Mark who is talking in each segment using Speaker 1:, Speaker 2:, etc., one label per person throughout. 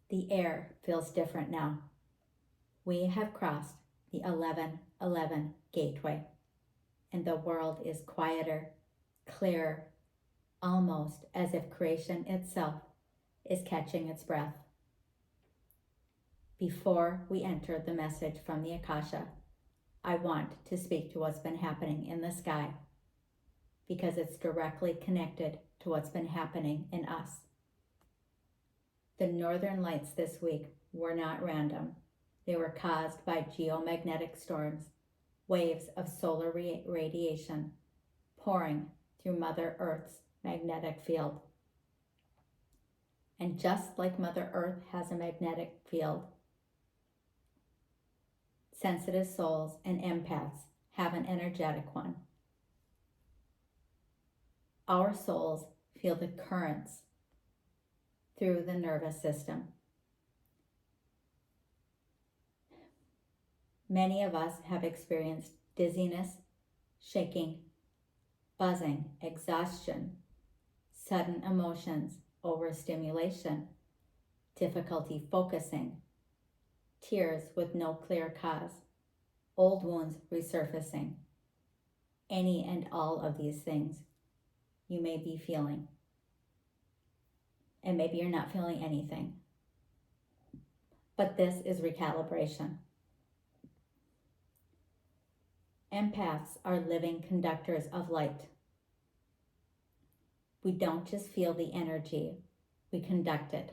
Speaker 1: The air feels different now. We have crossed the 1111 gateway, and the world is quieter, clearer, almost as if creation itself is catching its breath. Before we enter the message from the Akasha, I want to speak to what's been happening in the sky, because it's directly connected to what's been happening in us. The northern lights this week were not random. They were caused by geomagnetic storms, waves of solar radiation pouring through Mother Earth's magnetic field. And just like Mother Earth has a magnetic field, sensitive souls and empaths have an energetic one. Our souls feel the currents through the nervous system. Many of us have experienced dizziness, shaking, buzzing, exhaustion, sudden emotions, overstimulation, difficulty focusing, tears with no clear cause, old wounds resurfacing. Any and all of these things you may be feeling. And maybe you're not feeling anything. But this is recalibration. Empaths are living conductors of light. We don't just feel the energy, we conduct it.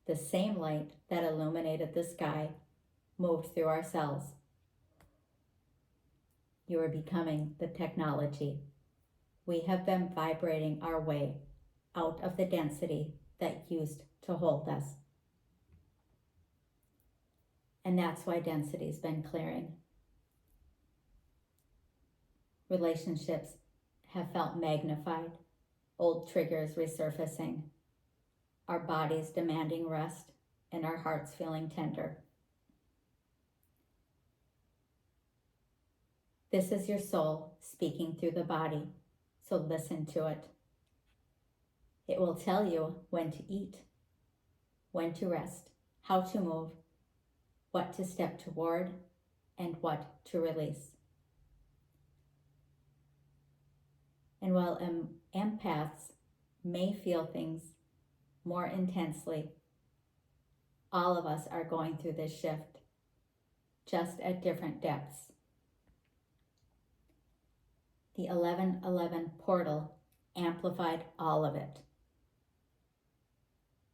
Speaker 1: The same light that illuminated the sky moved through our cells. You are becoming the technology. We have been vibrating our way out of the density that used to hold us. And that's why density's been clearing. Relationships have felt magnified, old triggers resurfacing, our bodies demanding rest, and our hearts feeling tender. This is your soul speaking through the body, so listen to it. It will tell you when to eat, when to rest, how to move, what to step toward, and what to release. And while empaths may feel things more intensely, all of us are going through this shift, just at different depths. The 1111 portal amplified all of it.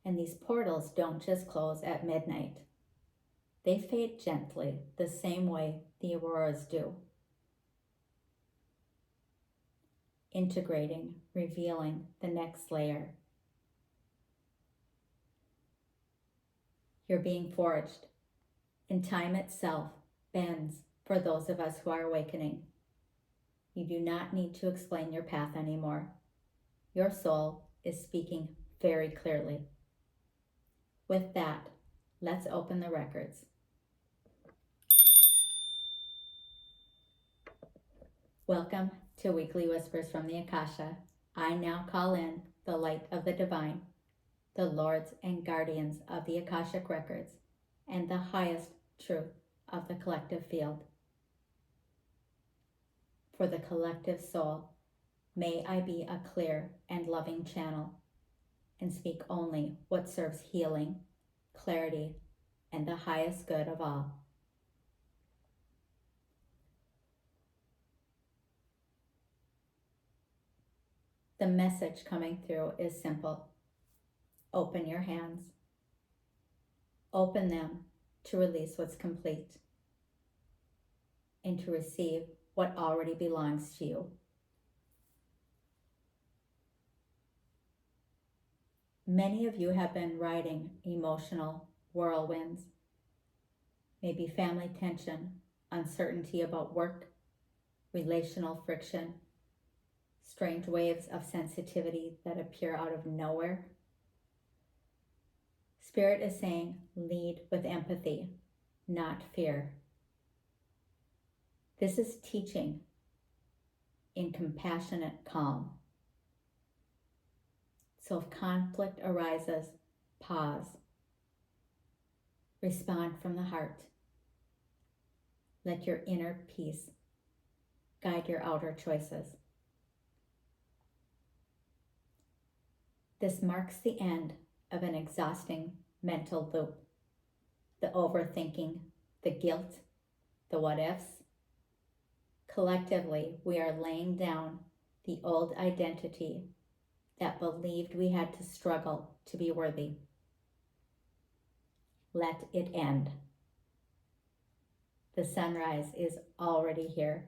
Speaker 1: And these portals don't just close at midnight. They fade gently, the same way the auroras do. Integrating, revealing the next layer. You're being forged, and time itself bends for those of us who are awakening. You do not need to explain your path anymore. Your soul is speaking very clearly. With that, let's open the records. Welcome to Weekly Whispers from the Akasha. I now call in the light of the divine, the lords and guardians of the Akashic records, and the highest truth of the collective field. For the collective soul, may I be a clear and loving channel and speak only what serves healing, clarity, and the highest good of all. The message coming through is simple. Open your hands. Open them to release what's complete and to receive what already belongs to you. Many of you have been riding emotional whirlwinds, maybe family tension, uncertainty about work, relational friction, strange waves of sensitivity that appear out of nowhere. Spirit is saying, lead with empathy, not fear. This is teaching in compassionate calm. So if conflict arises, pause, Respond from the heart. Let your inner peace guide your outer choices. This marks the end of an exhausting mental loop. The overthinking, the guilt, the what ifs. Collectively, we are laying down the old identity that believed we had to struggle to be worthy. Let it end. The sunrise is already here.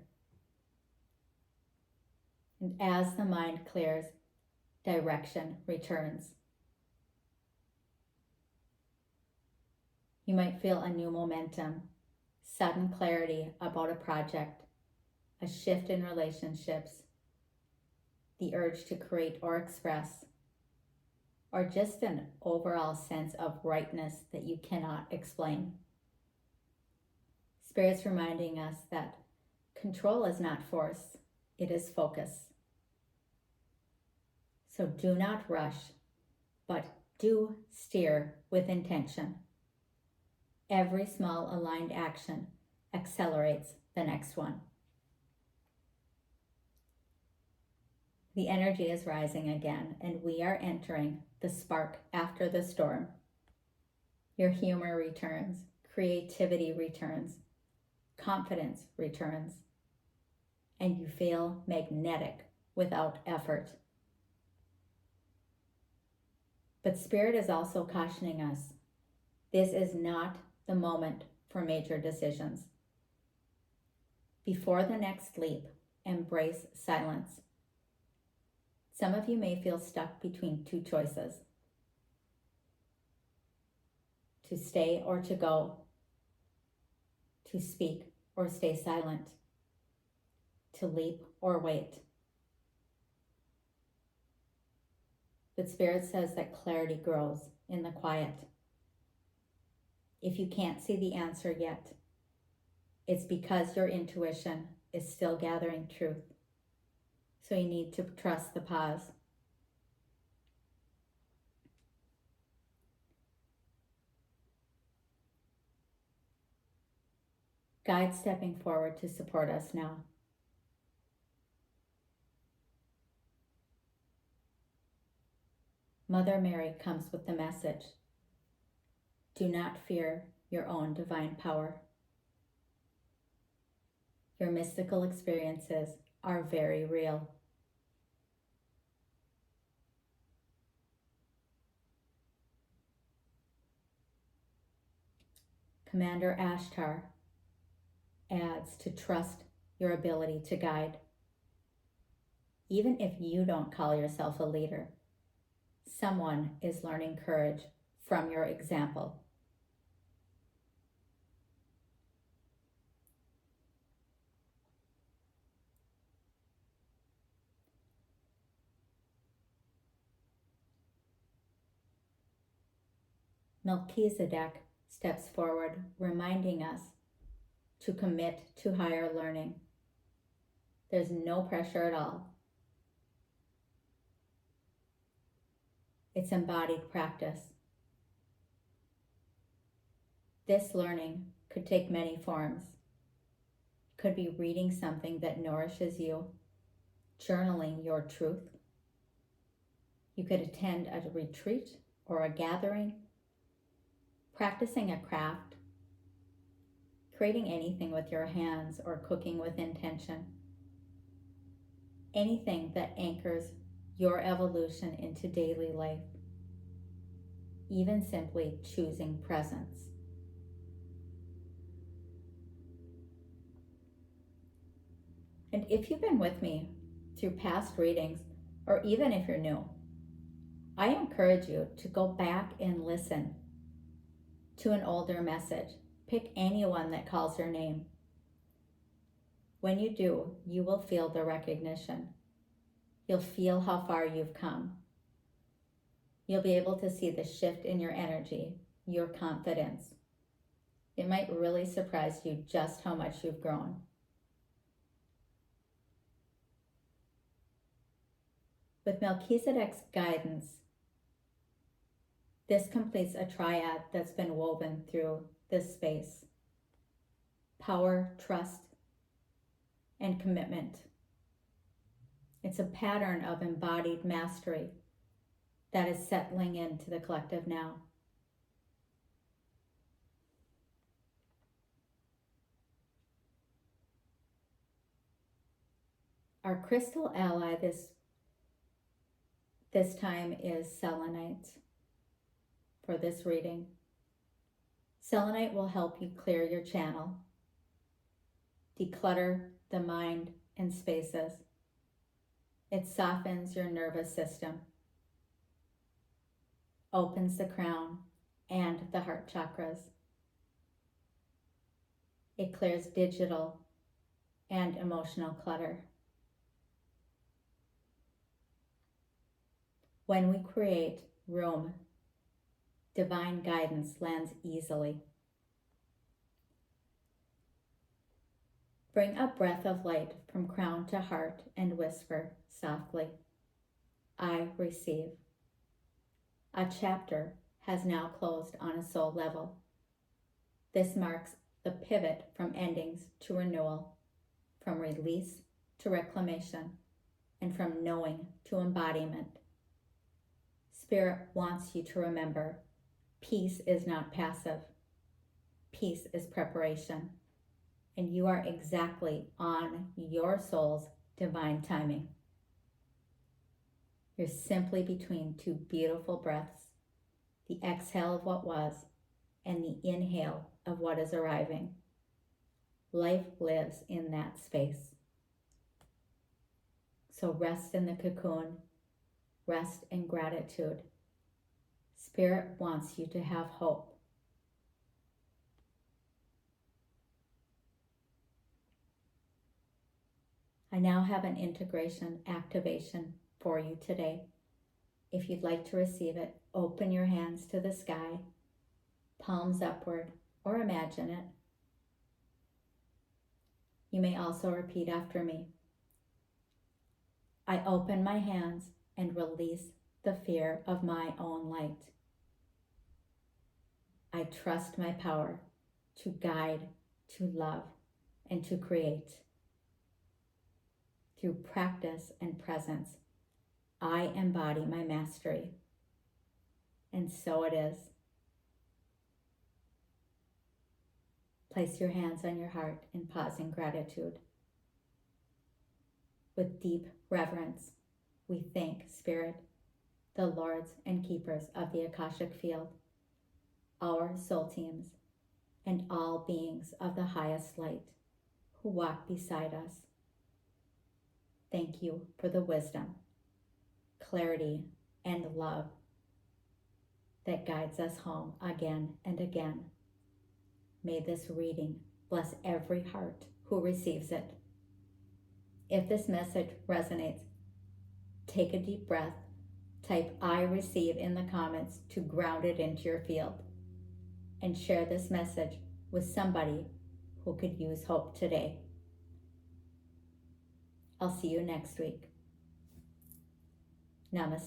Speaker 1: And as the mind clears, direction returns. You might feel a new momentum, sudden clarity about a project, a shift in relationships, the urge to create or express, or just an overall sense of rightness that you cannot explain. Spirit's reminding us that control is not force, it is focus. So do not rush, but do steer with intention. Every small aligned action accelerates the next one. The energy is rising again, and we are entering the spark after the storm. Your humor returns, creativity returns, confidence returns, and you feel magnetic without effort. But Spirit is also cautioning us. This is not the moment for major decisions. Before the next leap, embrace silence. Some of you may feel stuck between two choices: to stay or to go, to speak or stay silent, to leap or wait. But Spirit says that clarity grows in the quiet. If you can't see the answer yet, it's because your intuition is still gathering truth. So you need to trust the pause. Guide stepping forward to support us now. Mother Mary comes with the message: do not fear your own divine power. Your mystical experiences are very real. Commander Ashtar adds to trust your ability to guide. Even if you don't call yourself a leader, someone is learning courage from your example. Melchizedek steps forward, reminding us to commit to higher learning. There's no pressure at all. It's embodied practice. This learning could take many forms. It could be reading something that nourishes you, journaling your truth. You could attend a retreat or a gathering, practicing a craft, creating anything with your hands, or cooking with intention. Anything that anchors your evolution into daily life. Even simply choosing presence. And if you've been with me through past readings, or even if you're new, I encourage you to go back and listen to an older message. Pick anyone that calls your name. When you do, you will feel the recognition. You'll feel how far you've come. You'll be able to see the shift in your energy, your confidence. It might really surprise you just how much you've grown. With Melchizedek's guidance, This completes a triad that's been woven through this space: power, trust, and commitment. It's a pattern of embodied mastery that is settling into the collective now. Our crystal ally this time is selenite for this reading. Selenite will help you clear your channel, declutter the mind and spaces. It softens your nervous system, opens the crown and the heart chakras. It clears digital and emotional clutter. When we create room, divine guidance lands easily. Bring a breath of light from crown to heart and whisper softly, I receive. A chapter has now closed on a soul level. This marks the pivot from endings to renewal, from release to reclamation, and from knowing to embodiment. Spirit wants you to remember, peace is not passive. Peace is preparation. And you are exactly on your soul's divine timing. You're simply between two beautiful breaths, the exhale of what was and the inhale of what is arriving. Life lives in that space. So rest in the cocoon, rest in gratitude. Spirit wants you to have hope. I now have an integration activation for you today. If you'd like to receive it, open your hands to the sky, palms upward, or imagine it. You may also repeat after me. I open my hands and release the fear of my own light. I trust my power to guide, to love, and to create. Through practice and presence, I embody my mastery. And so it is. Place your hands on your heart and pause in gratitude. With deep reverence, we thank Spirit, the lords and keepers of the Akashic field, our soul teams, and all beings of the highest light who walk beside us. Thank you for the wisdom, clarity, and love that guides us home again and again. May this reading bless every heart who receives it. If this message resonates, take a deep breath, type I receive in the comments to ground it into your field, and share this message with somebody who could use hope today. I'll see you next week. Namaste.